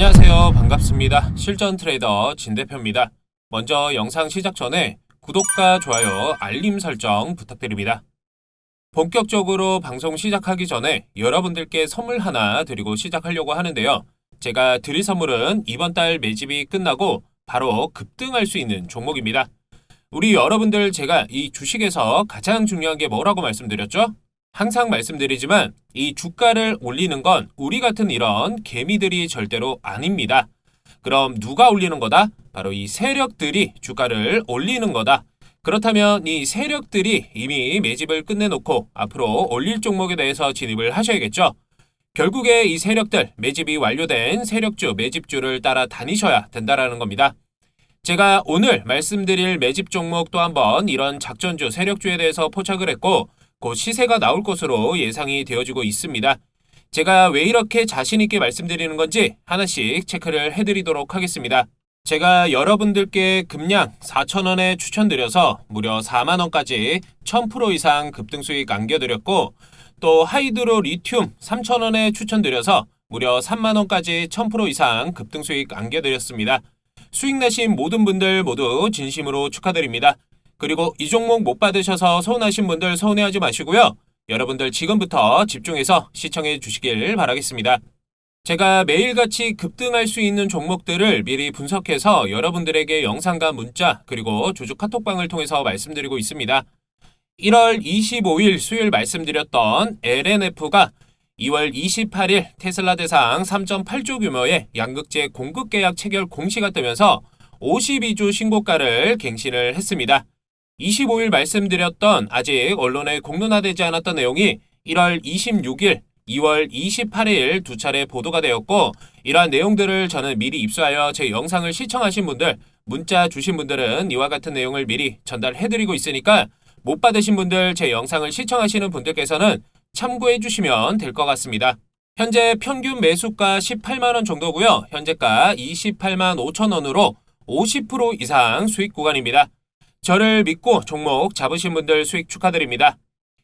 안녕하세요. 반갑습니다. 실전 트레이더 진 대표입니다. 먼저 영상 시작 전에 구독과 좋아요, 알림 설정 부탁드립니다. 본격적으로 방송 시작하기 전에 여러분들께 선물 하나 드리고 시작하려고 하는데요. 제가 드릴 선물은 이번 달 매집이 끝나고 바로 급등할 수 있는 종목입니다. 우리 여러분들 제가 이 주식에서 가장 중요한 게 뭐라고 말씀드렸죠? 항상 말씀드리지만 이 주가를 올리는 건 우리 같은 이런 개미들이 절대로 아닙니다. 그럼 누가 올리는 거다? 바로 이 세력들이 주가를 올리는 거다. 그렇다면 이 세력들이 이미 매집을 끝내놓고 앞으로 올릴 종목에 대해서 진입을 하셔야겠죠. 결국에 이 세력들, 매집이 완료된 세력주, 매집주를 따라 다니셔야 된다는 겁니다. 제가 오늘 말씀드릴 매집 종목 또 한번 이런 작전주, 세력주에 대해서 포착을 했고 곧 시세가 나올 것으로 예상이 되어지고 있습니다. 제가 왜 이렇게 자신있게 말씀드리는 건지 하나씩 체크를 해드리도록 하겠습니다. 제가 여러분들께 금량 4,000원에 추천드려서 무려 4만원까지 1000% 이상 급등 수익 안겨드렸고 또 하이드로 리튬 3,000원에 추천드려서 무려 3만원까지 1000% 이상 급등 수익 안겨드렸습니다. 수익 나신 모든 분들 모두 진심으로 축하드립니다. 그리고 이 종목 못 받으셔서 서운하신 분들 서운해하지 마시고요. 여러분들 지금부터 집중해서 시청해 주시길 바라겠습니다. 제가 매일같이 급등할 수 있는 종목들을 미리 분석해서 여러분들에게 영상과 문자 그리고 주주 카톡방을 통해서 말씀드리고 있습니다. 1월 25일 수요일 말씀드렸던 LNF가 2월 28일 테슬라 대상 3.8조 규모의 양극재 공급 계약 체결 공시가 뜨면서 52주 신고가를 갱신을 했습니다. 25일 말씀드렸던 아직 언론에 공론화되지 않았던 내용이 1월 26일, 2월 28일 두 차례 보도가 되었고 이러한 내용들을 저는 미리 입수하여 제 영상을 시청하신 분들, 문자 주신 분들은 이와 같은 내용을 미리 전달해드리고 있으니까 못 받으신 분들, 제 영상을 시청하시는 분들께서는 참고해 주시면 될 것 같습니다. 현재 평균 매수가 18만원 정도고요. 현재가 28만 5천원으로 50% 이상 수익 구간입니다. 저를 믿고 종목 잡으신 분들 수익 축하드립니다.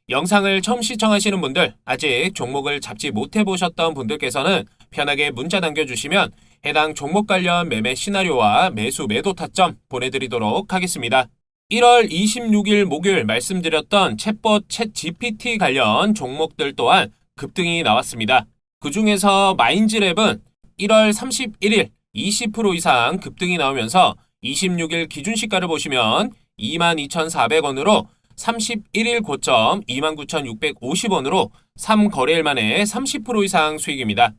영상을 처음 시청하시는 분들, 아직 종목을 잡지 못해보셨던 분들께서는 편하게 문자 남겨주시면 해당 종목 관련 매매 시나리오와 매수 매도 타점 보내드리도록 하겠습니다. 1월 26일 목요일 말씀드렸던 챗봇 챗GPT 관련 종목들 또한 급등이 나왔습니다. 그 중에서 마인즈랩은 1월 31일 20% 이상 급등이 나오면서 26일 기준시가를 보시면 22,400원으로 31일 고점 29,650원으로 3거래일 만에 30% 이상 수익입니다.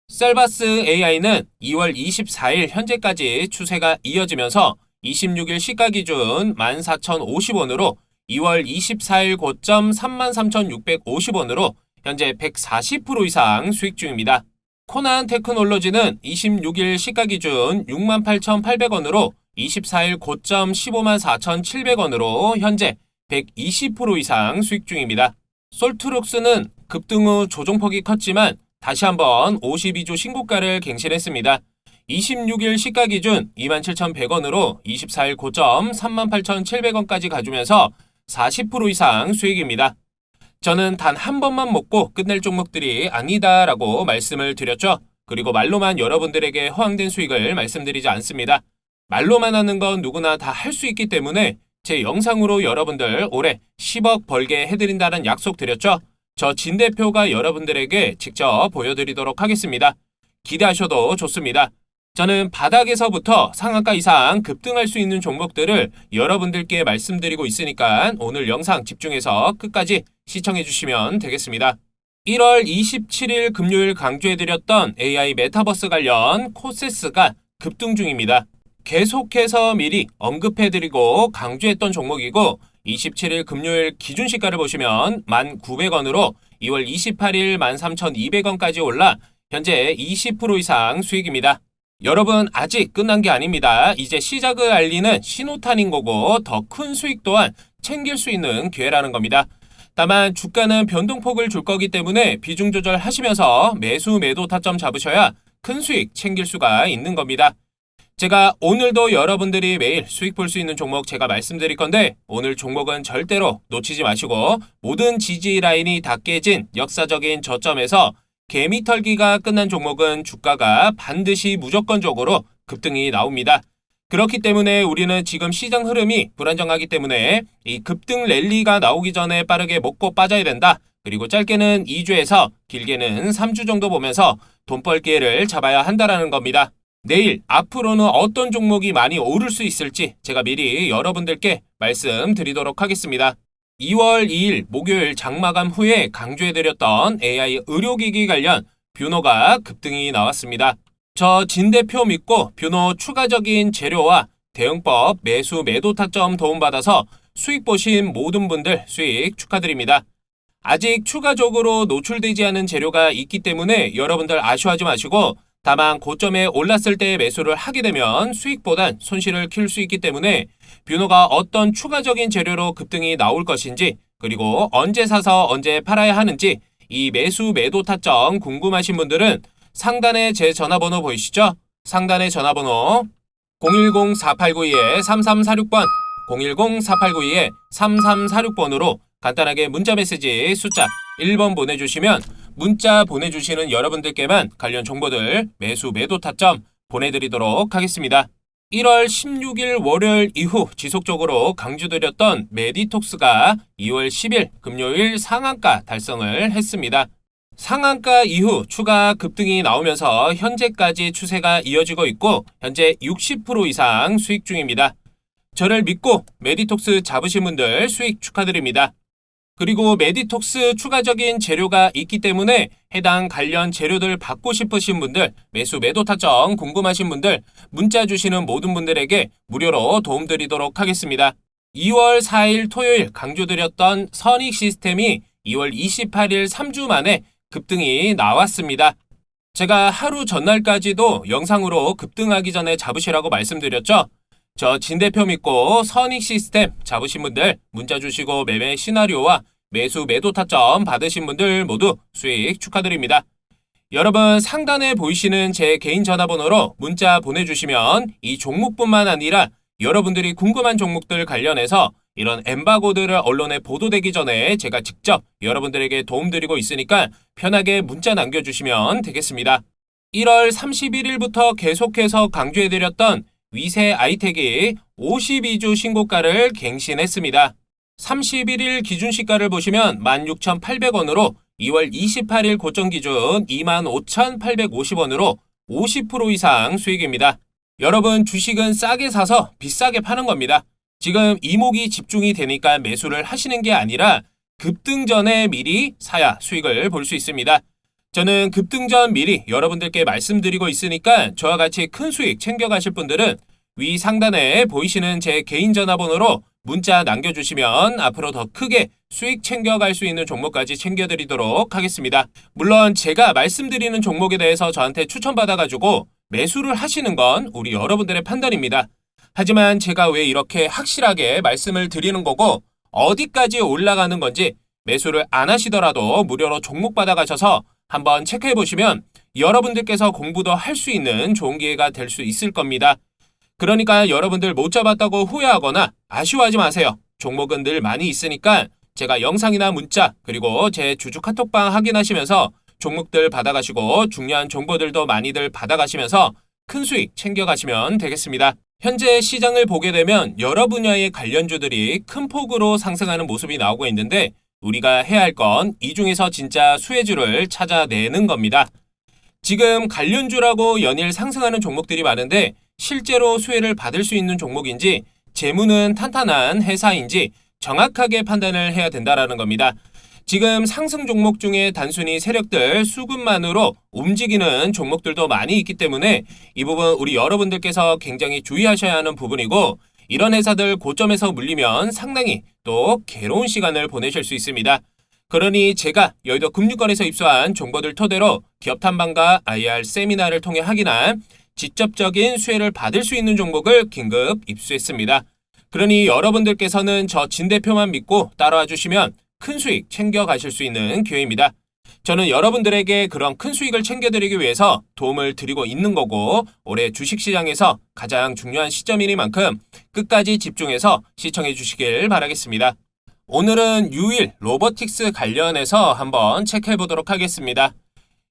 셀바스 AI는 2월 24일 현재까지 추세가 이어지면서 26일 시가 기준 14,050원으로 2월 24일 고점 33,650원으로 현재 140% 이상 수익 중입니다. 코난 테크놀로지는 26일 시가 기준 68,800원으로 24일 고점 154,700원으로 현재 120% 이상 수익 중입니다. 솔트룩스는 급등 후 조정폭이 컸지만 다시 한번 52주 신고가를 갱신했습니다. 26일 시가 기준 27,100원으로 24일 고점 38,700원까지 가주면서 40% 이상 수익입니다. 저는 단 한 번만 먹고 끝낼 종목들이 아니다라고 말씀을 드렸죠. 그리고 말로만 여러분들에게 허황된 수익을 말씀드리지 않습니다. 말로만 하는 건 누구나 다 할 수 있기 때문에 제 영상으로 여러분들 올해 10억 벌게 해드린다는 약속 드렸죠. 저 진 대표가 여러분들에게 직접 보여드리도록 하겠습니다. 기대하셔도 좋습니다. 저는 바닥에서부터 상한가 이상 급등할 수 있는 종목들을 여러분들께 말씀드리고 있으니까 오늘 영상 집중해서 끝까지 시청해 주시면 되겠습니다. 1월 27일 금요일 강조해드렸던 AI 메타버스 관련 코세스가 급등 중입니다. 계속해서 미리 언급해드리고 강조했던 종목이고 27일 금요일 기준시가를 보시면 1,900원으로 2월 28일 13,200원까지 올라 현재 20% 이상 수익입니다. 여러분 아직 끝난 게 아닙니다. 이제 시작을 알리는 신호탄인 거고 더 큰 수익 또한 챙길 수 있는 기회라는 겁니다. 다만 주가는 변동폭을 줄 거기 때문에 비중 조절하시면서 매수 매도 타점 잡으셔야 큰 수익 챙길 수가 있는 겁니다. 제가 오늘도 여러분들이 매일 수익 볼 수 있는 종목 제가 말씀드릴 건데 오늘 종목은 절대로 놓치지 마시고 모든 지지 라인이 다 깨진 역사적인 저점에서 개미털기가 끝난 종목은 주가가 반드시 무조건적으로 급등이 나옵니다. 그렇기 때문에 우리는 지금 시장 흐름이 불안정하기 때문에 이 급등 랠리가 나오기 전에 빠르게 먹고 빠져야 된다. 그리고 짧게는 2주에서 길게는 3주 정도 보면서 돈 벌 기회를 잡아야 한다는 겁니다. 내일 앞으로는 어떤 종목이 많이 오를 수 있을지 제가 미리 여러분들께 말씀드리도록 하겠습니다. 2월 2일 목요일 장마감 후에 강조해드렸던 AI 의료기기 관련 뷰노가 급등이 나왔습니다. 저 진 대표 믿고 뷰노 추가적인 재료와 대응법 매수 매도 타점 도움받아서 수익 보신 모든 분들 수익 축하드립니다. 아직 추가적으로 노출되지 않은 재료가 있기 때문에 여러분들 아쉬워하지 마시고 다만 고점에 올랐을 때 매수를 하게 되면 수익보단 손실을 키울 수 있기 때문에 뷰노가 어떤 추가적인 재료로 급등이 나올 것인지 그리고 언제 사서 언제 팔아야 하는지 이 매수 매도 타점 궁금하신 분들은 상단에 제 전화번호 보이시죠? 상단의 전화번호 010-4892-3346번 010-4892-3346번으로 간단하게 문자메시지 숫자 1번 보내주시면 문자 보내주시는 여러분들께만 관련 정보들 매수 매도 타점 보내드리도록 하겠습니다. 1월 16일 월요일 이후 지속적으로 강조드렸던 메디톡스가 2월 10일 금요일 상한가 달성을 했습니다. 상한가 이후 추가 급등이 나오면서 현재까지 추세가 이어지고 있고 현재 60% 이상 수익 중입니다. 저를 믿고 메디톡스 잡으신 분들 수익 축하드립니다. 그리고 메디톡스 추가적인 재료가 있기 때문에 해당 관련 재료들 받고 싶으신 분들, 매수 매도 타점 궁금하신 분들 문자 주시는 모든 분들에게 무료로 도움드리도록 하겠습니다. 2월 4일 토요일 강조드렸던 선익 시스템이 2월 28일 3주 만에 급등이 나왔습니다. 제가 하루 전날까지도 영상으로 급등하기 전에 잡으시라고 말씀드렸죠. 저 진 대표 믿고 선익 시스템 잡으신 분들 문자 주시고 매매 시나리오와 매수 매도 타점 받으신 분들 모두 수익 축하드립니다. 여러분 상단에 보이시는 제 개인 전화번호로 문자 보내주시면 이 종목뿐만 아니라 여러분들이 궁금한 종목들 관련해서 이런 엠바고들을 언론에 보도되기 전에 제가 직접 여러분들에게 도움드리고 있으니까 편하게 문자 남겨주시면 되겠습니다. 1월 31일부터 계속해서 강조해드렸던 위세 아이텍이 52주 신고가를 갱신했습니다. 31일 기준 시가를 보시면 16,800원으로 2월 28일 고점 기준 25,850원으로 50% 이상 수익입니다. 여러분 주식은 싸게 사서 비싸게 파는 겁니다. 지금 이목이 집중이 되니까 매수를 하시는 게 아니라 급등 전에 미리 사야 수익을 볼 수 있습니다. 저는 급등 전 미리 여러분들께 말씀드리고 있으니까 저와 같이 큰 수익 챙겨가실 분들은 위 상단에 보이시는 제 개인 전화번호로 문자 남겨주시면 앞으로 더 크게 수익 챙겨갈 수 있는 종목까지 챙겨드리도록 하겠습니다. 물론 제가 말씀드리는 종목에 대해서 저한테 추천받아가지고 매수를 하시는 건 우리 여러분들의 판단입니다. 하지만 제가 왜 이렇게 확실하게 말씀을 드리는 거고 어디까지 올라가는 건지 매수를 안 하시더라도 무료로 종목 받아가셔서 한번 체크해 보시면 여러분들께서 공부도 할 수 있는 좋은 기회가 될 수 있을 겁니다. 그러니까 여러분들 못 잡았다고 후회하거나 아쉬워하지 마세요. 종목은 늘 많이 있으니까 제가 영상이나 문자 그리고 제 주주 카톡방 확인하시면서 종목들 받아가시고 중요한 정보들도 많이들 받아가시면서 큰 수익 챙겨가시면 되겠습니다. 현재 시장을 보게 되면 여러 분야의 관련주들이 큰 폭으로 상승하는 모습이 나오고 있는데 우리가 해야 할 건 이 중에서 진짜 수혜주를 찾아내는 겁니다. 지금 관련주라고 연일 상승하는 종목들이 많은데 실제로 수혜를 받을 수 있는 종목인지 재무는 탄탄한 회사인지 정확하게 판단을 해야 된다는 겁니다. 지금 상승 종목 중에 단순히 세력들 수급만으로 움직이는 종목들도 많이 있기 때문에 이 부분 우리 여러분들께서 굉장히 주의하셔야 하는 부분이고 이런 회사들 고점에서 물리면 상당히 또 괴로운 시간을 보내실 수 있습니다. 그러니 제가 여의도 금융권에서 입수한 정보들 토대로 기업 탐방과 IR 세미나를 통해 확인한 직접적인 수혜를 받을 수 있는 종목을 긴급 입수했습니다. 그러니 여러분들께서는 저 진 대표만 믿고 따라와 주시면 큰 수익 챙겨가실 수 있는 기회입니다. 저는 여러분들에게 그런 큰 수익을 챙겨드리기 위해서 도움을 드리고 있는 거고 올해 주식시장에서 가장 중요한 시점이니만큼 끝까지 집중해서 시청해 주시길 바라겠습니다. 오늘은 유일 로보틱스 관련해서 한번 체크해 보도록 하겠습니다.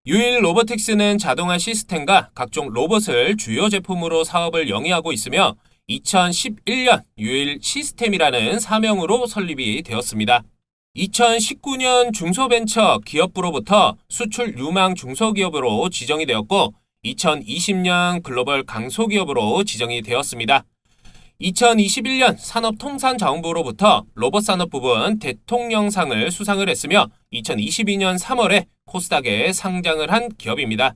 유일 로보틱스는 자동화 시스템과 각종 로봇을 주요 제품으로 사업을 영위하고 있으며 2011년 유일 시스템이라는 사명으로 설립이 되었습니다. 2019년 중소벤처 기업부로부터 수출 유망 중소기업으로 지정이 되었고 2020년 글로벌 강소기업으로 지정이 되었습니다. 2021년 산업통상자원부로부터 로봇산업 부분 대통령상을 수상을 했으며 2022년 3월에 코스닥에 상장을 한 기업입니다.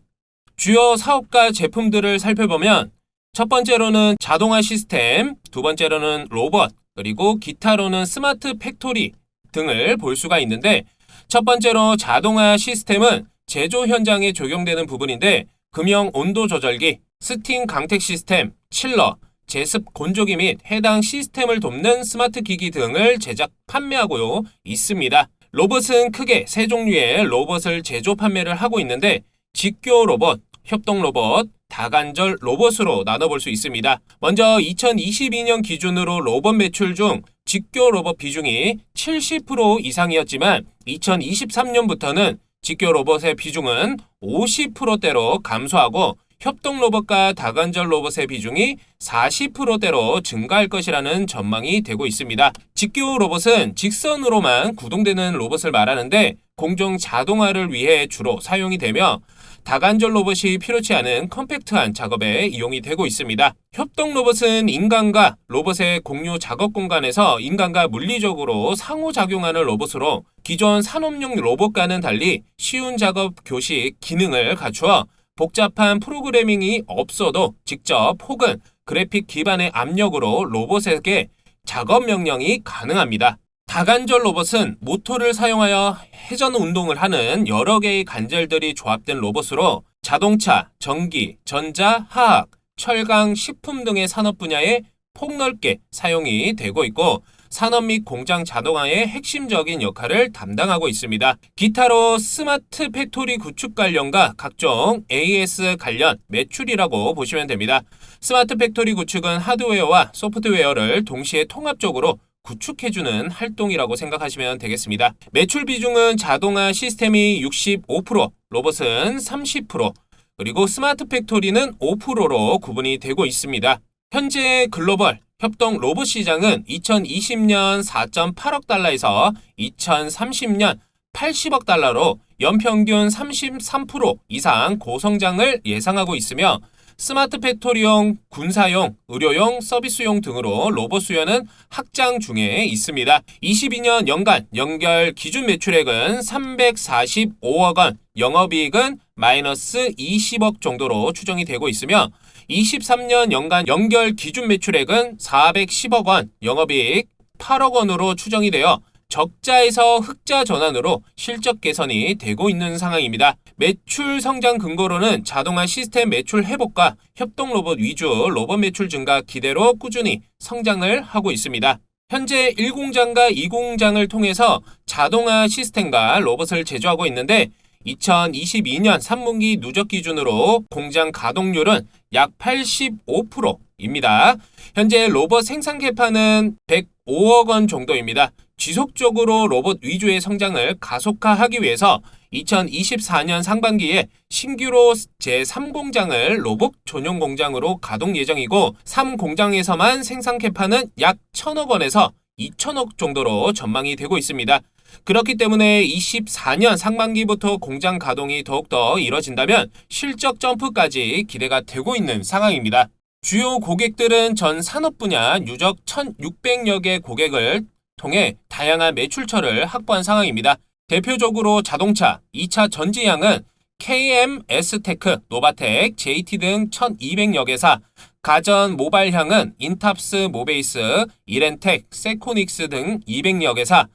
주요 사업과 제품들을 살펴보면 첫 번째로는 자동화 시스템, 두 번째로는 로봇, 그리고 기타로는 스마트 팩토리 등을 볼 수가 있는데 첫 번째로 자동화 시스템은 제조 현장에 적용되는 부분인데 금형 온도 조절기, 스팀 강택 시스템, 칠러, 제습 건조기 및 해당 시스템을 돕는 스마트 기기 등을 제작 판매하고 있습니다. 로봇은 크게 세 종류의 로봇을 제조 판매를 하고 있는데 직교 로봇, 협동 로봇, 다관절 로봇으로 나눠볼 수 있습니다. 먼저 2022년 기준으로 로봇 매출 중 직교 로봇 비중이 70% 이상이었지만 2023년부터는 직교 로봇의 비중은 50%대로 감소하고 협동 로봇과 다관절 로봇의 비중이 40%대로 증가할 것이라는 전망이 되고 있습니다. 직교 로봇은 직선으로만 구동되는 로봇을 말하는데 공정 자동화를 위해 주로 사용이 되며 다관절 로봇이 필요치 않은 컴팩트한 작업에 이용이 되고 있습니다. 협동 로봇은 인간과 로봇의 공유 작업 공간에서 인간과 물리적으로 상호작용하는 로봇으로 기존 산업용 로봇과는 달리 쉬운 작업 교식 기능을 갖추어 복잡한 프로그래밍이 없어도 직접 혹은 그래픽 기반의 압력으로 로봇에게 작업 명령이 가능합니다. 다관절 로봇은 모터를 사용하여 회전 운동을 하는 여러 개의 관절들이 조합된 로봇으로 자동차, 전기, 전자, 화학, 철강, 식품 등의 산업 분야에 폭넓게 사용이 되고 있고 산업 및 공장 자동화의 핵심적인 역할을 담당하고 있습니다. 기타로 스마트 팩토리 구축 관련과 각종 AS 관련 매출이라고 보시면 됩니다. 스마트 팩토리 구축은 하드웨어와 소프트웨어를 동시에 통합적으로 구축해주는 활동이라고 생각하시면 되겠습니다. 매출 비중은 자동화 시스템이 65%, 로봇은 30%, 그리고 스마트 팩토리는 5%로 구분이 되고 있습니다. 현재 글로벌 협동 로봇 시장은 2020년 4.8억 달러에서 2030년 80억 달러로 연평균 33% 이상 고성장을 예상하고 있으며 스마트 팩토리용, 군사용, 의료용, 서비스용 등으로 로봇 수요는 확장 중에 있습니다. 22년 연간 연결 기준 매출액은 345억 원, 영업이익은 마이너스 20억 정도로 추정이 되고 있으며 23년 연간 연결 기준 매출액은 410억 원, 영업이익 8억 원으로 추정이 되어 적자에서 흑자 전환으로 실적 개선이 되고 있는 상황입니다. 매출 성장 근거로는 자동화 시스템 매출 회복과 협동 로봇 위주 로봇 매출 증가 기대로 꾸준히 성장을 하고 있습니다. 현재 1공장과 2공장을 통해서 자동화 시스템과 로봇을 제조하고 있는데 2022년 3분기 누적 기준으로 공장 가동률은 약 85%입니다. 현재 로봇 생산 개파는 105억 원 정도입니다. 지속적으로 로봇 위주의 성장을 가속화하기 위해서 2024년 상반기에 신규로 제3공장을 로봇 전용 공장으로 가동 예정이고 3공장에서만 생산 개파는 약 1,000억 원에서 2,000억 정도로 전망이 되고 있습니다. 그렇기 때문에 24년 상반기부터 공장 가동이 더욱더 이뤄진다면 실적 점프까지 기대가 되고 있는 상황입니다. 주요 고객들은 전 산업 분야 누적 1,600여 개 고객을 통해 다양한 매출처를 확보한 상황입니다. 대표적으로 자동차, 2차 전지향은 KM, S테크, 노바텍, JT 등 1,200여 개사, 가전 모바일향은 인탑스, 모베이스, 이렌텍, 세코닉스 등 200여 개사,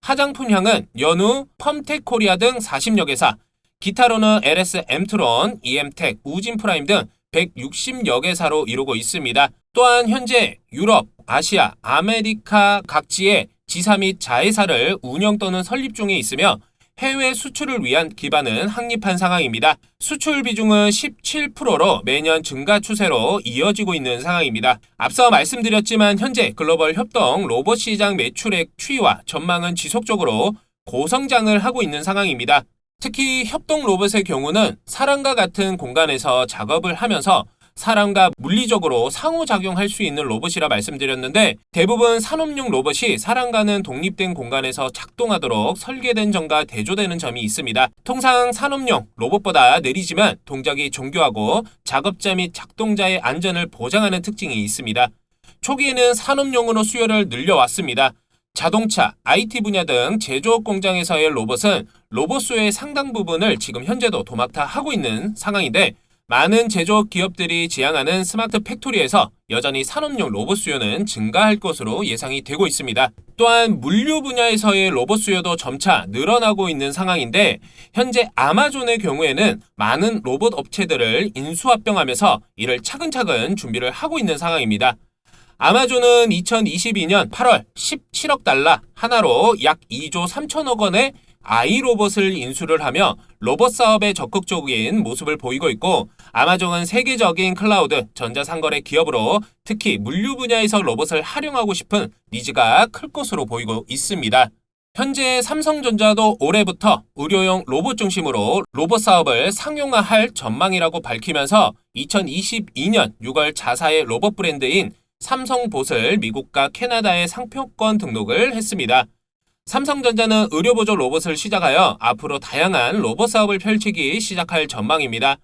화장품향은 연우, 펌텍코리아 등 40여 개사, 기타로는 LS 엠트론, EM텍, 우진프라임 등 160여 개사로 이루고 있습니다. 또한 현재 유럽, 아시아, 아메리카 각지의 지사 및 자회사를 운영 또는 설립 중에 있으며 해외 수출을 위한 기반은 확립한 상황입니다. 수출 비중은 17%로 매년 증가 추세로 이어지고 있는 상황입니다. 앞서 말씀드렸지만 현재 글로벌 협동 로봇 시장 매출액 추이와 전망은 지속적으로 고성장을 하고 있는 상황입니다. 특히 협동 로봇의 경우는 사람과 같은 공간에서 작업을 하면서 사람과 물리적으로 상호작용할 수 있는 로봇이라 말씀드렸는데, 대부분 산업용 로봇이 사람과는 독립된 공간에서 작동하도록 설계된 점과 대조되는 점이 있습니다. 통상 산업용 로봇보다 느리지만 동작이 정교하고 작업자 및 작동자의 안전을 보장하는 특징이 있습니다. 초기에는 산업용으로 수요를 늘려왔습니다. 자동차, IT 분야 등 제조업 공장에서의 로봇은 로봇 수요의 상당 부분을 지금 현재도 도맡아 하고 있는 상황인데, 많은 제조업 기업들이 지향하는 스마트 팩토리에서 여전히 산업용 로봇 수요는 증가할 것으로 예상이 되고 있습니다. 또한 물류 분야에서의 로봇 수요도 점차 늘어나고 있는 상황인데, 현재 아마존의 경우에는 많은 로봇 업체들을 인수합병하면서 이를 차근차근 준비를 하고 있는 상황입니다. 아마존은 2022년 8월 17억 달러, 하나로 약 2조 3천억 원의 아이로봇을 인수를 하며 로봇 사업에 적극적인 모습을 보이고 있고, 아마존은 세계적인 클라우드 전자상거래 기업으로 특히 물류 분야에서 로봇을 활용하고 싶은 니즈가 클 것으로 보이고 있습니다. 현재 삼성전자도 올해부터 의료용 로봇 중심으로 로봇 사업을 상용화할 전망이라고 밝히면서 2022년 6월 자사의 로봇 브랜드인 삼성봇을 미국과 캐나다에 상표권 등록을 했습니다. 삼성전자는 의료보조 로봇을 시작하여 앞으로 다양한 로봇 사업을 펼치기 시작할 전망입니다.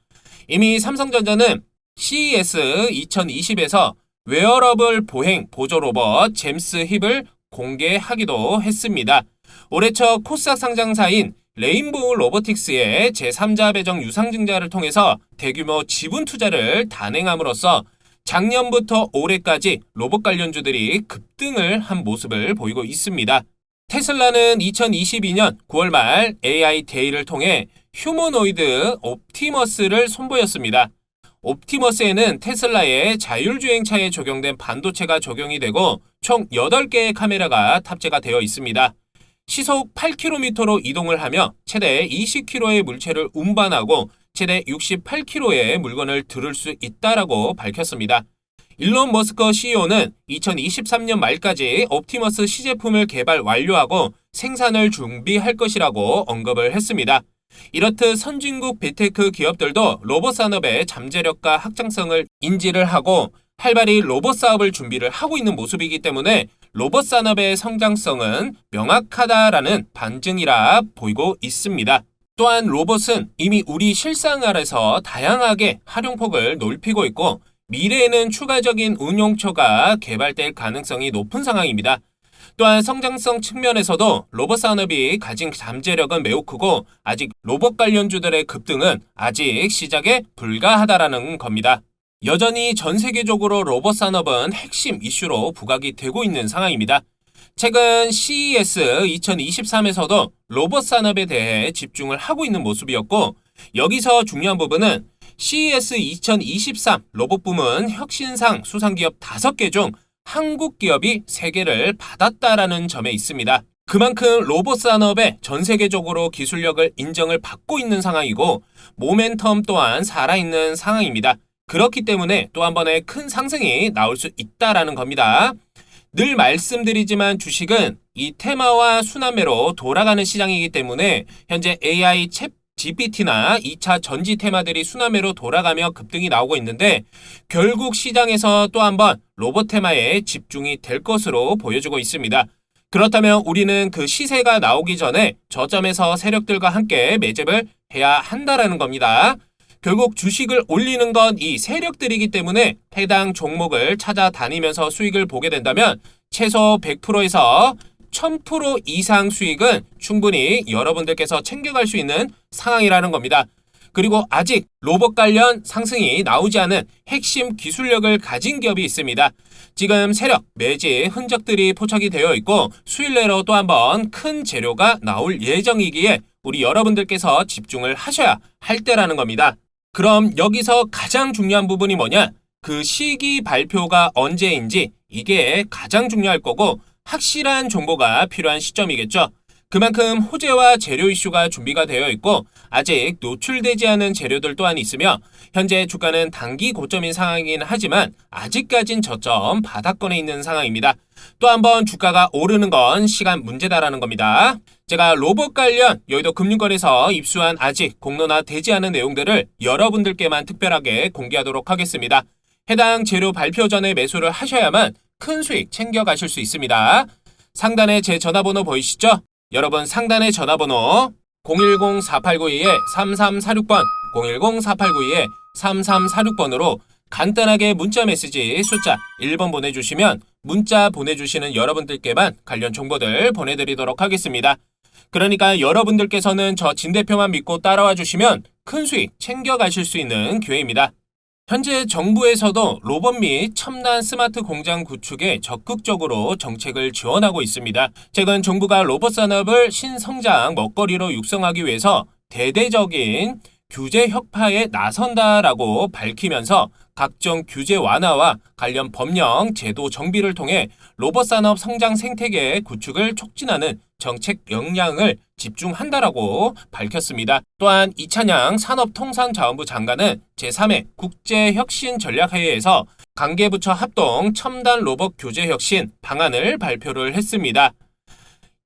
이미 삼성전자는 CES 2020에서 웨어러블 보행 보조 로봇 잼스 힙을 공개하기도 했습니다. 올해 첫 코스닥 상장사인 레인보우 로보틱스의 제3자 배정 유상증자를 통해서 대규모 지분 투자를 단행함으로써 작년부터 올해까지 로봇 관련주들이 급등을 한 모습을 보이고 있습니다. 테슬라는 2022년 9월 말 AI 데이를 통해 휴머노이드 옵티머스를 선보였습니다. 옵티머스에는 테슬라의 자율주행차에 적용된 반도체가 적용이 되고 총 8개의 카메라가 탑재가 되어 있습니다. 시속 8km로 이동을 하며 최대 20kg의 물체를 운반하고 최대 68kg의 물건을 들을 수 있다라고 밝혔습니다. 일론 머스크 CEO는 2023년 말까지 옵티머스 시제품을 개발 완료하고 생산을 준비할 것이라고 언급을 했습니다. 이렇듯 선진국 빅테크 기업들도 로봇 산업의 잠재력과 확장성을 인지를 하고 활발히 로봇 사업을 준비를 하고 있는 모습이기 때문에 로봇 산업의 성장성은 명확하다라는 반증이라 보이고 있습니다. 또한 로봇은 이미 우리 실생활에서 다양하게 활용폭을 넓히고 있고 미래에는 추가적인 응용처가 개발될 가능성이 높은 상황입니다. 또한 성장성 측면에서도 로봇 산업이 가진 잠재력은 매우 크고 아직 로봇 관련주들의 급등은 아직 시작에 불과하다라는 겁니다. 여전히 전 세계적으로 로봇 산업은 핵심 이슈로 부각이 되고 있는 상황입니다. 최근 CES 2023에서도 로봇 산업에 대해 집중을 하고 있는 모습이었고, 여기서 중요한 부분은 CES 2023 로봇 부문 혁신상 수상기업 5개 중 한국 기업이 3개를 받았다라는 점에 있습니다. 그만큼 로봇 산업에 전 세계적으로 기술력을 인정을 받고 있는 상황이고 모멘텀 또한 살아있는 상황입니다. 그렇기 때문에 또 한 번의 큰 상승이 나올 수 있다라는 겁니다. 늘 말씀드리지만 주식은 이 테마와 순환매로 돌아가는 시장이기 때문에 현재 AI 챗 GPT나 2차 전지 테마들이 순환매로 돌아가며 급등이 나오고 있는데, 결국 시장에서 또 한 번 로봇 테마에 집중이 될 것으로 보여지고 있습니다. 그렇다면 우리는 그 시세가 나오기 전에 저점에서 세력들과 함께 매집을 해야 한다라는 겁니다. 결국 주식을 올리는 건 이 세력들이기 때문에 해당 종목을 찾아다니면서 수익을 보게 된다면 최소 100%에서 1000% 이상 수익은 충분히 여러분들께서 챙겨갈 수 있는 상황이라는 겁니다. 그리고 아직 로봇 관련 상승이 나오지 않은 핵심 기술력을 가진 기업이 있습니다. 지금 세력, 매지 흔적들이 포착이 되어 있고 수일 내로 또 한 번 큰 재료가 나올 예정이기에 우리 여러분들께서 집중을 하셔야 할 때라는 겁니다. 그럼 여기서 가장 중요한 부분이 뭐냐? 그 시기 발표가 언제인지 이게 가장 중요할 거고 확실한 정보가 필요한 시점이겠죠. 그만큼 호재와 재료 이슈가 준비가 되어 있고 아직 노출되지 않은 재료들 또한 있으며 현재 주가는 단기 고점인 상황이긴 하지만 아직까진 저점 바닥권에 있는 상황입니다. 또 한번 주가가 오르는 건 시간 문제다라는 겁니다. 제가 로봇 관련 여의도 금융권에서 입수한 아직 공론화되지 않은 내용들을 여러분들께만 특별하게 공개하도록 하겠습니다. 해당 재료 발표 전에 매수를 하셔야만 큰 수익 챙겨가실 수 있습니다. 상단에 제 전화번호 보이시죠? 여러분 상단의 전화번호 010-4892-3346번 010-4892-3346번으로 간단하게 문자 메시지 숫자 1번 보내주시면 문자 보내주시는 여러분들께만 관련 정보들 보내드리도록 하겠습니다. 그러니까 여러분들께서는 저 진 대표만 믿고 따라와 주시면 큰 수익 챙겨가실 수 있는 기회입니다. 현재 정부에서도 로봇 및 첨단 스마트 공장 구축에 적극적으로 정책을 지원하고 있습니다. 최근 정부가 로봇 산업을 신성장 먹거리로 육성하기 위해서 대대적인 규제 혁파에 나선다라고 밝히면서 각종 규제 완화와 관련 법령, 제도 정비를 통해 로봇 산업 성장 생태계 구축을 촉진하는 정책 역량을 집중한다라고 밝혔습니다. 또한 이찬양 산업통상자원부 장관은 제3회 국제혁신전략회의에서 관계부처 합동 첨단 로봇 규제 혁신 방안을 발표를 했습니다.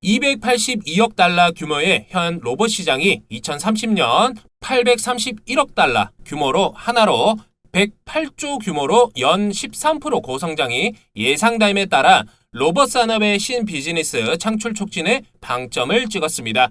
282억 달러 규모의 현 로봇 시장이 2030년 831억 달러 규모로 하나로 108조 규모로 연 13% 고성장이 예상됨에 따라 로봇 산업의 신비즈니스 창출 촉진에 방점을 찍었습니다.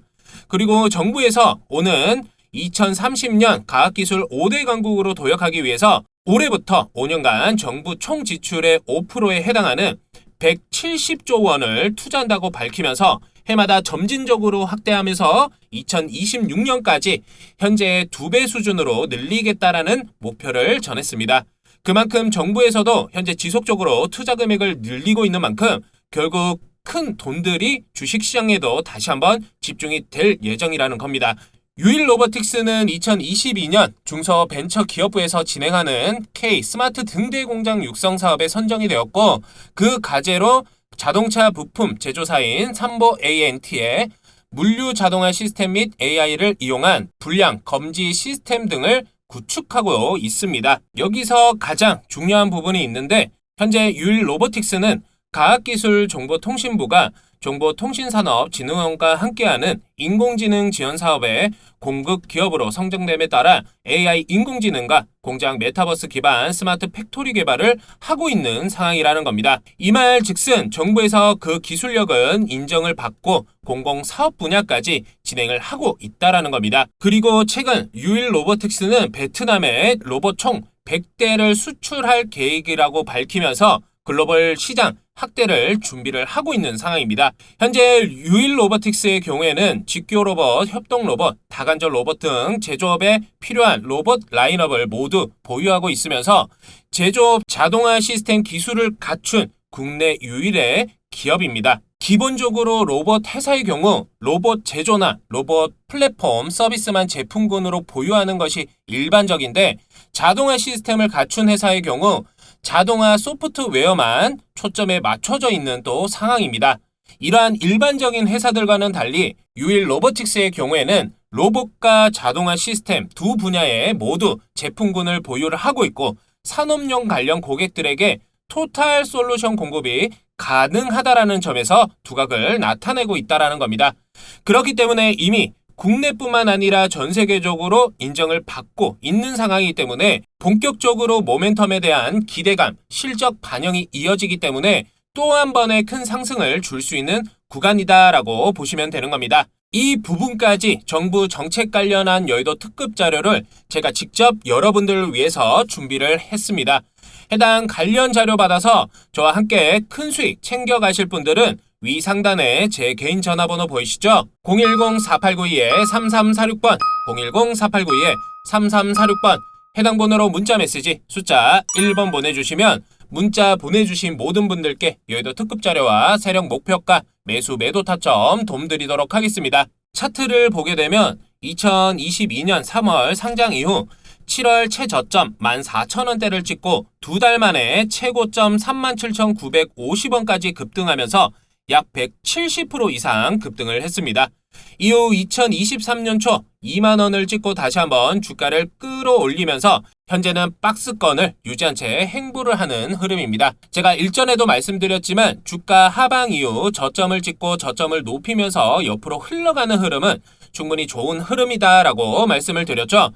그리고 정부에서 오는 2030년 과학기술 5대 강국으로 도약하기 위해서 올해부터 5년간 정부 총 지출의 5%에 해당하는 170조 원을 투자한다고 밝히면서 해마다 점진적으로 확대하면서 2026년까지 현재의 2배 수준으로 늘리겠다라는 목표를 전했습니다. 그만큼 정부에서도 현재 지속적으로 투자 금액을 늘리고 있는 만큼 결국 큰 돈들이 주식시장에도 다시 한번 집중이 될 예정이라는 겁니다. 유일 로보틱스는 2022년 중소벤처기업부에서 진행하는 K 스마트 등대 공장 육성 사업에 선정이 되었고 그 과제로 자동차 부품 제조사인 삼보 ANT의 물류 자동화 시스템 및 AI를 이용한 불량 검지 시스템 등을 구축하고 있습니다. 여기서 가장 중요한 부분이 있는데 현재 유일 로보틱스는 과학기술정보통신부가 정보통신산업진흥원과 함께하는 인공지능 지원 사업의 공급 기업으로 선정됨에 따라 AI 인공지능과 공장 메타버스 기반 스마트 팩토리 개발을 하고 있는 상황이라는 겁니다. 이 말 즉슨 정부에서 그 기술력은 인정을 받고 공공사업 분야까지 진행을 하고 있다는 겁니다. 그리고 최근 유일 로보틱스는 베트남에 로봇 총 100대를 수출할 계획이라고 밝히면서 글로벌 시장 확대를 준비를 하고 있는 상황입니다. 현재 유일 로보틱스의 경우에는 직교 로봇, 협동 로봇, 다간접 로봇 등 제조업에 필요한 로봇 라인업을 모두 보유하고 있으면서 제조업 자동화 시스템 기술을 갖춘 국내 유일의 기업입니다. 기본적으로 로봇 회사의 경우 로봇 제조나 로봇 플랫폼 서비스만 제품군으로 보유하는 것이 일반적인데 자동화 시스템을 갖춘 회사의 경우 자동화 소프트웨어만 초점에 맞춰져 있는 또 상황입니다. 이러한 일반적인 회사들과는 달리 유일 로보틱스의 경우에는 로봇과 자동화 시스템 두 분야에 모두 제품군을 보유를 하고 있고 산업용 관련 고객들에게 토탈 솔루션 공급이 가능하다라는 점에서 두각을 나타내고 있다는 겁니다. 그렇기 때문에 이미 국내뿐만 아니라 전 세계적으로 인정을 받고 있는 상황이기 때문에 본격적으로 모멘텀에 대한 기대감, 실적 반영이 이어지기 때문에 또 한 번의 큰 상승을 줄 수 있는 구간이다라고 보시면 되는 겁니다. 이 부분까지 정부 정책 관련한 여의도 특급 자료를 제가 직접 여러분들을 위해서 준비를 했습니다. 해당 관련 자료 받아서 저와 함께 큰 수익 챙겨가실 분들은 위 상단에 제 개인 전화번호 보이시죠? 010-4892-3346번 010-4892-3346번 해당 번호로 문자 메시지 숫자 1번 보내주시면 문자 보내주신 모든 분들께 여의도 특급 자료와 세력 목표가 매수 매도 타점 도움드리도록 하겠습니다. 차트를 보게 되면 2022년 3월 상장 이후 7월 최저점 14,000원대를 찍고 두 달 만에 최고점 37,950원까지 급등하면서 약 170% 이상 급등을 했습니다. 이후 2023년 초 2만 원을 찍고 다시 한번 주가를 끌어올리면서 현재는 박스권을 유지한 채 행보를 하는 흐름입니다. 제가 일전에도 말씀드렸지만 주가 하방 이후 저점을 찍고 저점을 높이면서 옆으로 흘러가는 흐름은 충분히 좋은 흐름이다라고 말씀을 드렸죠.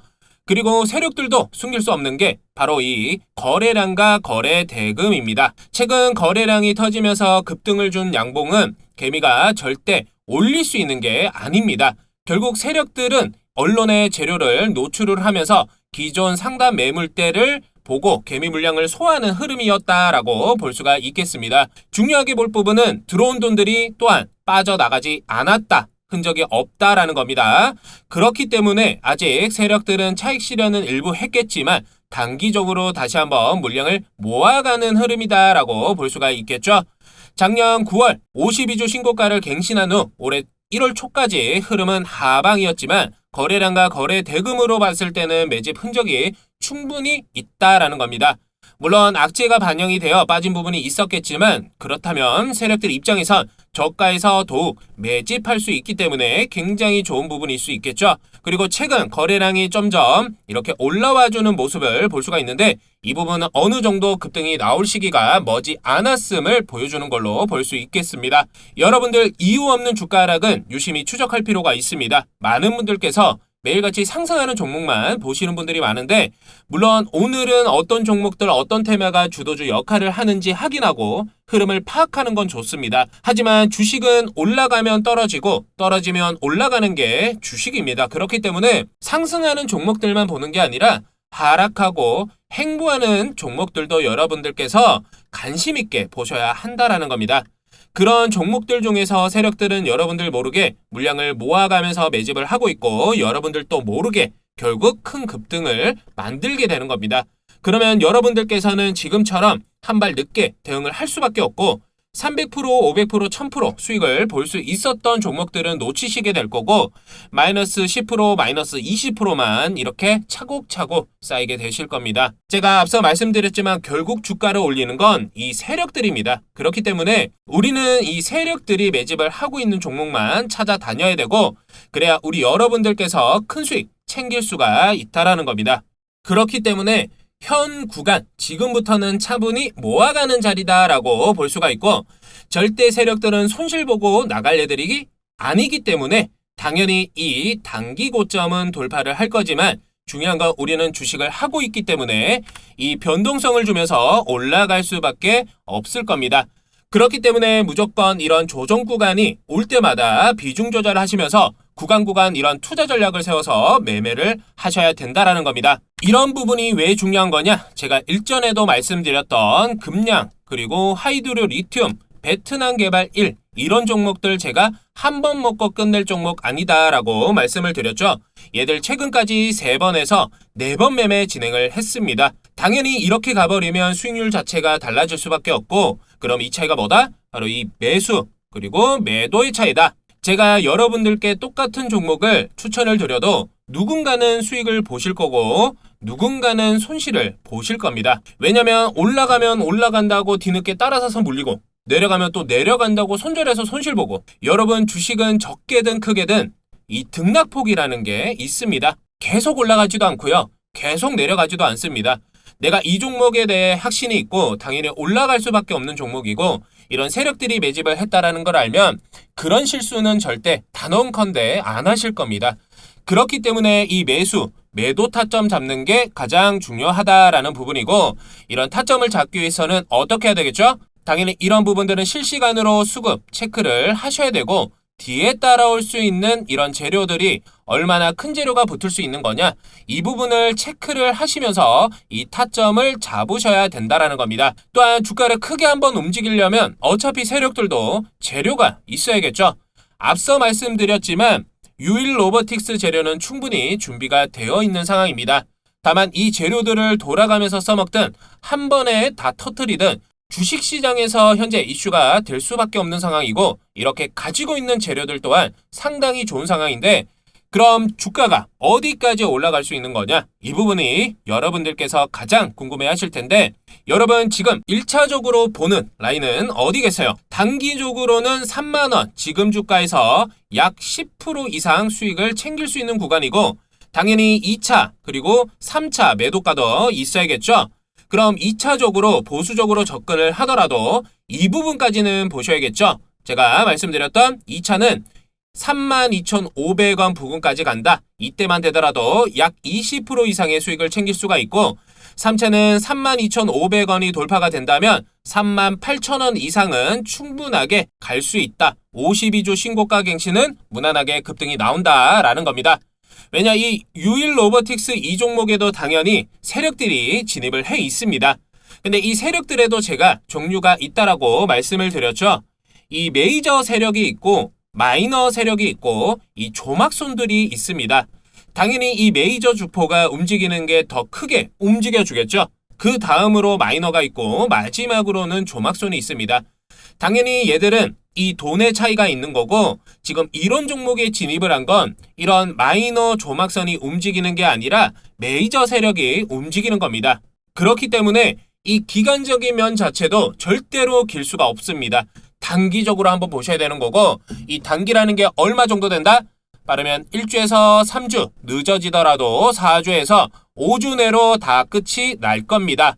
그리고 세력들도 숨길 수 없는 게 바로 이 거래량과 거래 대금입니다. 최근 거래량이 터지면서 급등을 준 양봉은 개미가 절대 올릴 수 있는 게 아닙니다. 결국 세력들은 언론의 재료를 노출을 하면서 기존 상단 매물대를 보고 개미 물량을 소화하는 흐름이었다라고 볼 수가 있겠습니다. 중요하게 볼 부분은 들어온 돈들이 또한 빠져나가지 않았다. 흔적이 없다라는 겁니다. 그렇기 때문에 아직 세력들은 차익 실현은 일부 했겠지만 단기적으로 다시 한번 물량을 모아가는 흐름이다라고 볼 수가 있겠죠. 작년 9월 52주 신고가를 갱신한 후 올해 1월 초까지 흐름은 하방이었지만 거래량과 거래 대금으로 봤을 때는 매집 흔적이 충분히 있다라는 겁니다. 물론 악재가 반영이 되어 빠진 부분이 있었겠지만 그렇다면 세력들 입장에선 저가에서 더욱 매집할 수 있기 때문에 굉장히 좋은 부분일 수 있겠죠. 그리고 최근 거래량이 점점 이렇게 올라와주는 모습을 볼 수가 있는데 이 부분은 어느 정도 급등이 나올 시기가 머지 않았음을 보여주는 걸로 볼 수 있겠습니다. 여러분들 이유 없는 주가 하락은 유심히 추적할 필요가 있습니다. 많은 분들께서 매일같이 상승하는 종목만 보시는 분들이 많은데 물론 오늘은 어떤 종목들 어떤 테마가 주도주 역할을 하는지 확인하고 흐름을 파악하는 건 좋습니다. 하지만 주식은 올라가면 떨어지고 떨어지면 올라가는 게 주식입니다. 그렇기 때문에 상승하는 종목들만 보는 게 아니라 하락하고 행보하는 종목들도 여러분들께서 관심 있게 보셔야 한다라는 겁니다. 그런 종목들 중에서 세력들은 여러분들 모르게 물량을 모아가면서 매집을 하고 있고 여러분들도 모르게 결국 큰 급등을 만들게 되는 겁니다. 그러면 여러분들께서는 지금처럼 한 발 늦게 대응을 할 수밖에 없고 300%, 500%, 1000% 수익을 볼 수 있었던 종목들은 놓치시게 될 거고 마이너스 10%, 마이너스 20%만 이렇게 차곡차곡 쌓이게 되실 겁니다. 제가 앞서 말씀드렸지만 결국 주가를 올리는 건 이 세력들입니다. 그렇기 때문에 우리는 이 세력들이 매집을 하고 있는 종목만 찾아다녀야 되고 그래야 우리 여러분들께서 큰 수익 챙길 수가 있다라는 겁니다. 그렇기 때문에 현 구간, 지금부터는 차분히 모아가는 자리다라고 볼 수가 있고 절대 세력들은 손실 보고 나갈 애들이 아니기 때문에 당연히 이 단기 고점은 돌파를 할 거지만 중요한 건 우리는 주식을 하고 있기 때문에 이 변동성을 주면서 올라갈 수밖에 없을 겁니다. 그렇기 때문에 무조건 이런 조정 구간이 올 때마다 비중 조절하시면서 구간 이런 투자 전략을 세워서 매매를 하셔야 된다라는 겁니다. 이런 부분이 왜 중요한 거냐? 제가 일전에도 말씀드렸던 금량 그리고 하이드로 리튬, 베트남 개발 1 이런 종목들 제가 한 번 먹고 끝낼 종목 아니다라고 말씀을 드렸죠. 얘들 최근까지 3번에서 4번 매매 진행을 했습니다. 당연히 이렇게 가버리면 수익률 자체가 달라질 수밖에 없고 그럼 이 차이가 뭐다? 바로 이 매수 그리고 매도의 차이다. 제가 여러분들께 똑같은 종목을 추천을 드려도 누군가는 수익을 보실 거고 누군가는 손실을 보실 겁니다. 왜냐면 올라가면 올라간다고 뒤늦게 따라서서 물리고 내려가면 또 내려간다고 손절해서 손실 보고 여러분 주식은 적게든 크게든 이 등락폭이라는 게 있습니다. 계속 올라가지도 않고요. 계속 내려가지도 않습니다. 내가 이 종목에 대해 확신이 있고 당연히 올라갈 수밖에 없는 종목이고 이런 세력들이 매집을 했다라는 걸 알면 그런 실수는 절대 단언컨대 안 하실 겁니다. 그렇기 때문에 이 매수, 매도 타점 잡는 게 가장 중요하다라는 부분이고 이런 타점을 잡기 위해서는 어떻게 해야 되겠죠? 당연히 이런 부분들은 실시간으로 수급, 체크를 하셔야 되고 뒤에 따라올 수 있는 이런 재료들이 얼마나 큰 재료가 붙을 수 있는 거냐 이 부분을 체크를 하시면서 이 타점을 잡으셔야 된다라는 겁니다. 또한 주가를 크게 한번 움직이려면 어차피 세력들도 재료가 있어야겠죠. 앞서 말씀드렸지만 유일 로보틱스 재료는 충분히 준비가 되어 있는 상황입니다. 다만 이 재료들을 돌아가면서 써먹든 한 번에 다 터뜨리든 주식시장에서 현재 이슈가 될 수밖에 없는 상황이고 이렇게 가지고 있는 재료들 또한 상당히 좋은 상황인데 그럼 주가가 어디까지 올라갈 수 있는 거냐? 이 부분이 여러분들께서 가장 궁금해 하실 텐데, 여러분 지금 1차적으로 보는 라인은 어디 계세요? 단기적으로는 3만원, 지금 주가에서 약 10% 이상 수익을 챙길 수 있는 구간이고, 당연히 2차 그리고 3차 매도가도 있어야겠죠? 그럼 2차적으로 보수적으로 접근을 하더라도 이 부분까지는 보셔야겠죠? 제가 말씀드렸던 2차는 32,500원 부근까지 간다. 이때만 되더라도 약 20% 이상의 수익을 챙길 수가 있고, 3차는 32,500원이 돌파가 된다면 38,000원 이상은 충분하게 갈 수 있다. 52주 신고가 갱신은 무난하게 급등이 나온다라는 겁니다. 왜냐, 이 유일 로보틱스 이 종목에도 당연히 세력들이 진입을 해 있습니다. 근데 이 세력들에도 제가 종류가 있다라고 말씀을 드렸죠. 이 메이저 세력이 있고 마이너 세력이 있고 이 조막손들이 있습니다. 당연히 이 메이저 주포가 움직이는 게 더 크게 움직여주겠죠. 그 다음으로 마이너가 있고 마지막으로는 조막손이 있습니다. 당연히 얘들은 이 돈의 차이가 있는 거고, 지금 이런 종목에 진입을 한 건 이런 마이너 조막선이 움직이는 게 아니라 메이저 세력이 움직이는 겁니다. 그렇기 때문에 이 기간적인 면 자체도 절대로 길 수가 없습니다. 단기적으로 한번 보셔야 되는 거고, 이 단기라는 게 얼마 정도 된다? 빠르면 1주에서 3주, 늦어지더라도 4주에서 5주 내로 다 끝이 날 겁니다.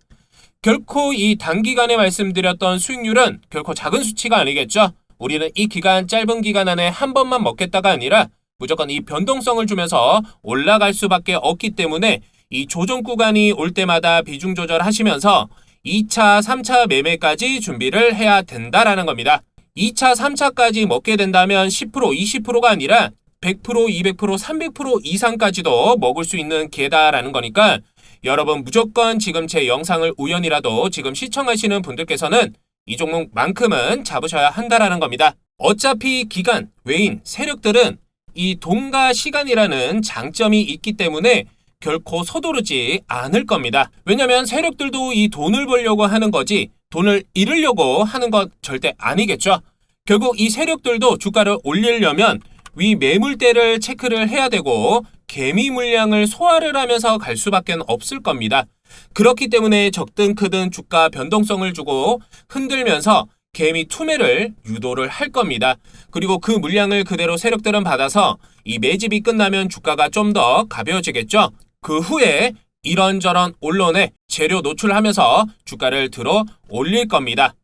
결코 이 단기간에 말씀드렸던 수익률은 결코 작은 수치가 아니겠죠. 우리는 이 기간, 짧은 기간 안에 한 번만 먹겠다가 아니라 무조건 이 변동성을 주면서 올라갈 수밖에 없기 때문에 이 조정 구간이 올 때마다 비중 조절하시면서 2차, 3차 매매까지 준비를 해야 된다라는 겁니다. 2차, 3차까지 먹게 된다면 10%, 20%가 아니라 100%, 200%, 300% 이상까지도 먹을 수 있는 기회다라는 거니까, 여러분 무조건 지금 제 영상을 우연이라도 지금 시청하시는 분들께서는 이 종목만큼은 잡으셔야 한다라는 겁니다. 어차피 기간, 외인, 세력들은 이 돈과 시간이라는 장점이 있기 때문에 결코 서두르지 않을 겁니다. 왜냐면 세력들도 이 돈을 벌려고 하는 거지 돈을 잃으려고 하는 것 절대 아니겠죠. 결국 이 세력들도 주가를 올리려면 위 매물대를 체크를 해야 되고 개미 물량을 소화를 하면서 갈 수밖에 없을 겁니다. 그렇기 때문에 적든 크든 주가 변동성을 주고 흔들면서 개미 투매를 유도를 할 겁니다. 그리고 그 물량을 그대로 세력들은 받아서 이 매집이 끝나면 주가가 좀 더 가벼워지겠죠. 그 후에 이런저런 언론에 재료 노출하면서 주가를 들어 올릴 겁니다.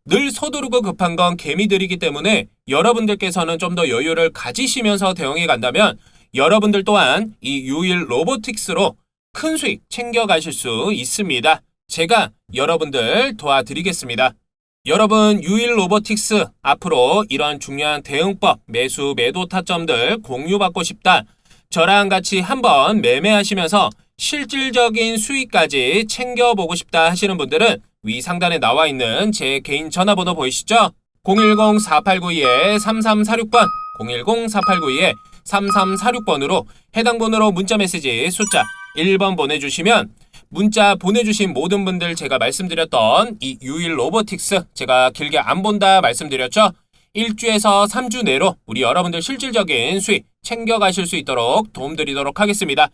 늘 서두르고 급한 건 개미들이기 때문에 여러분들께서는 좀 더 여유를 가지시면서 대응해 간다면 여러분들 또한 이 유일 로보틱스로 큰 수익 챙겨가실 수 있습니다. 제가 여러분들 도와드리겠습니다. 여러분 유일 로보틱스 앞으로 이런 중요한 대응법, 매수, 매도 타점들 공유받고 싶다. 저랑 같이 한번 매매하시면서 실질적인 수익까지 챙겨보고 싶다 하시는 분들은 위 상단에 나와 있는 제 개인 전화번호 보이시죠? 010-4892-3346번, 010-4892-3346번으로 해당 번호로 문자 메시지 숫자 1번 보내주시면 문자 보내주신 모든 분들 제가 말씀드렸던 이 유일 로보틱스 제가 길게 안 본다 말씀드렸죠? 1주에서 3주 내로 우리 여러분들 실질적인 수익 챙겨가실 수 있도록 도움드리도록 하겠습니다.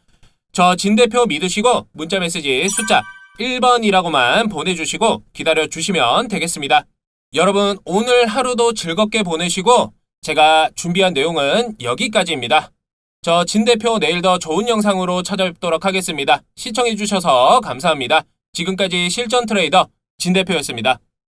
저 진 대표 믿으시고 문자 메시지 숫자 1번이라고만 보내주시고 기다려주시면 되겠습니다. 여러분 오늘 하루도 즐겁게 보내시고 제가 준비한 내용은 여기까지입니다. 저 진 대표 내일 더 좋은 영상으로 찾아뵙도록 하겠습니다. 시청해주셔서 감사합니다. 지금까지 실전 트레이더 진 대표였습니다.